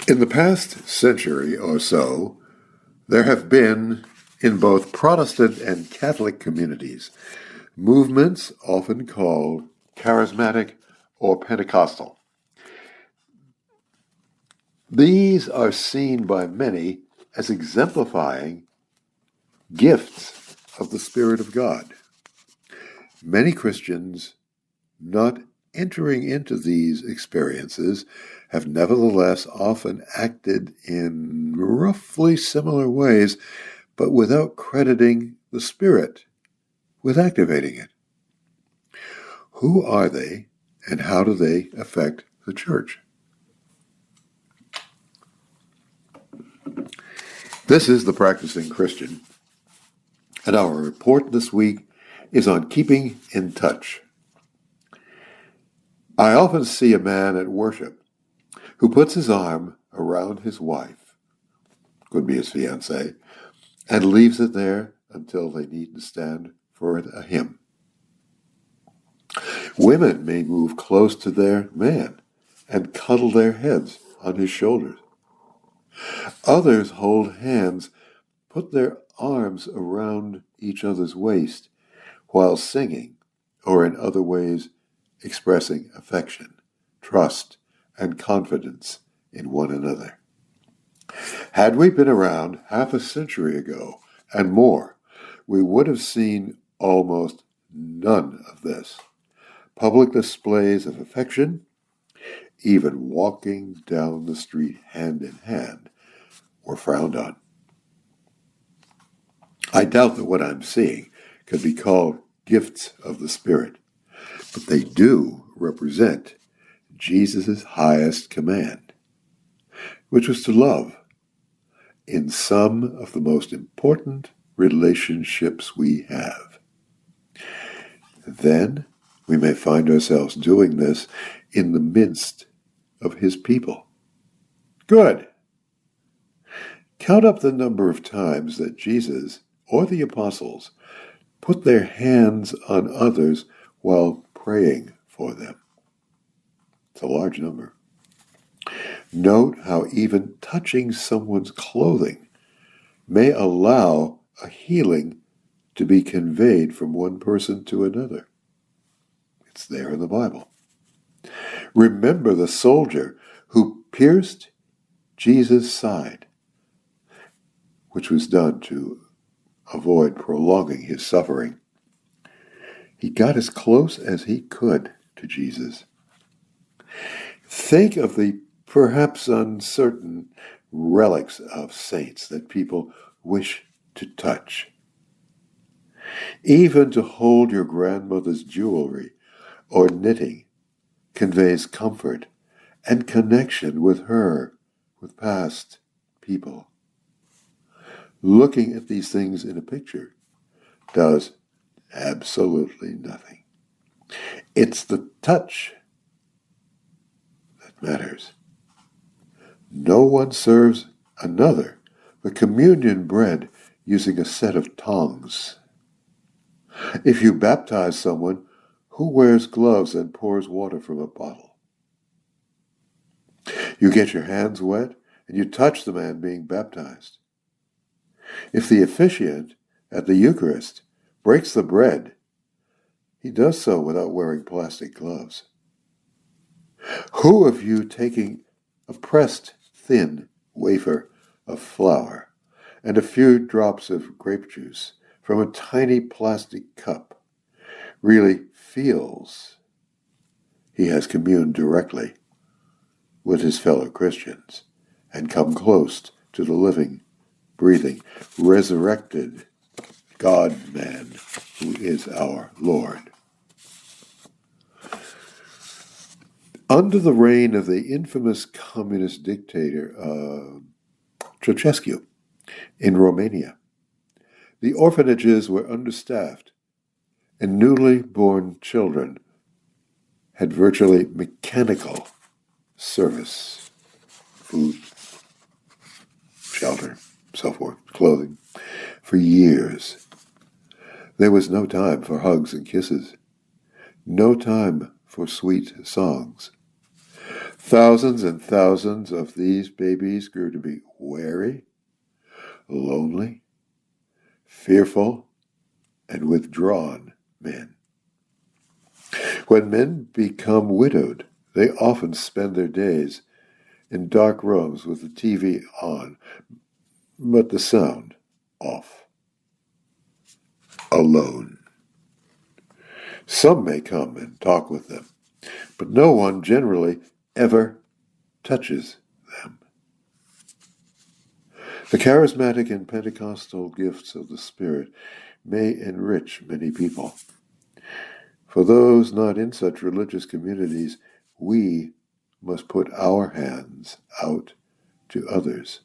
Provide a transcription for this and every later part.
In the past century or so, there have been, in both Protestant and Catholic communities, movements often called Charismatic or Pentecostal. These are seen by many as exemplifying gifts of the Spirit of God. Many Christians not entering into these experiences have nevertheless often acted in roughly similar ways, but without crediting the Spirit with activating it. Who are they, and how do they affect the church? This is The Practicing Christian, and our report this week is on keeping in touch. I often see a man at worship who puts his arm around his wife, could be his fiancée, and leaves it there until they need to stand for a hymn. Women may move close to their man and cuddle their heads on his shoulders. Others hold hands, put their arms around each other's waist while singing or in other ways expressing affection, trust, and confidence in one another. Had we been around half a century ago and more, we would have seen almost none of this. Public displays of affection, even walking down the street hand in hand, were frowned on. I doubt that what I'm seeing could be called gifts of the Spirit, but they do represent Jesus' highest command, which was to love in some of the most important relationships we have. Then we may find ourselves doing this in the midst of his people. Good. Count up the number of times that Jesus or the apostles put their hands on others while praying for them. It's a large number. Note how even touching someone's clothing may allow a healing to be conveyed from one person to another. It's there in the Bible. Remember the soldier who pierced Jesus' side, which was done to avoid prolonging his suffering. He got as close as he could to Jesus. Think of the perhaps uncertain relics of saints that people wish to touch. Even to hold your grandmother's jewelry or knitting conveys comfort and connection with her, with past people. Looking at these things in a picture does absolutely nothing. It's the touch that matters. No one serves another the communion bread using a set of tongs. If you baptize someone, who wears gloves and pours water from a bottle? You get your hands wet and you touch the man being baptized. If the officiant at the Eucharist breaks the bread, he does so without wearing plastic gloves. Who of you taking a pressed thin wafer of flour and a few drops of grape juice from a tiny plastic cup really feels he has communed directly with his fellow Christians and come close to the living, breathing, resurrected God-man who is our Lord? Under the reign of the infamous communist dictator Ceausescu in Romania, the orphanages were understaffed, and newly born children had virtually mechanical service, food, shelter, so forth, clothing, for years. There was no time for hugs and kisses, no time for sweet songs. Thousands and thousands of these babies grew to be wary, lonely, fearful, and withdrawn men. When men become widowed, they often spend their days in dark rooms with the TV on, but the sound off, alone. Some may come and talk with them, but no one generally ever touches them. The charismatic and Pentecostal gifts of the Spirit may enrich many people. For those not in such religious communities, we must put our hands out to others,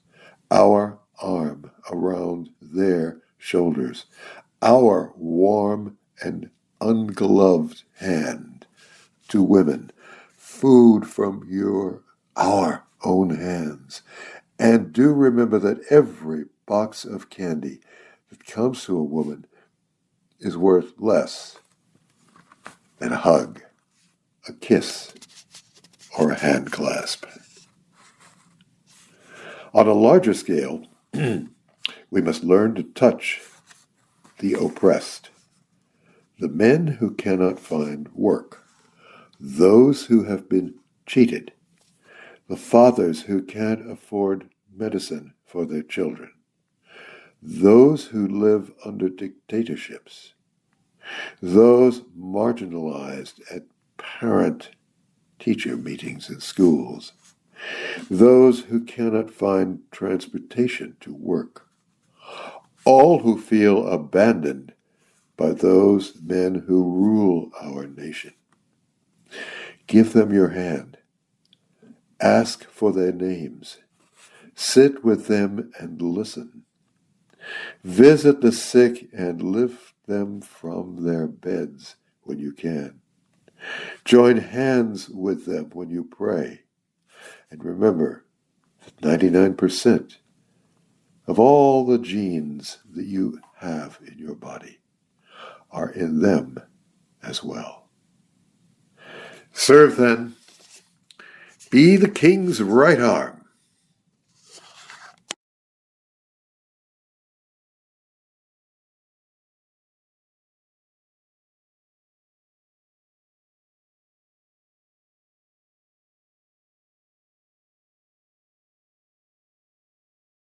our arm around their shoulders, our warm and ungloved hand to women, food from our own hands. And do remember that every box of candy that comes to a woman is worth less than a hug, a kiss, or a hand clasp. On a larger scale, we must learn to touch the oppressed, the men who cannot find work, those who have been cheated, the fathers who can't afford medicine for their children, those who live under dictatorships, those marginalized at parent-teacher meetings in schools, those who cannot find transportation to work, all who feel abandoned by those men who rule our nation. Give them your hand. Ask for their names. Sit with them and listen. Visit the sick and lift them from their beds when you can. Join hands with them when you pray. And remember that 99% of all the genes that you have in your body are in them as well. Serve then. Be the king's right arm.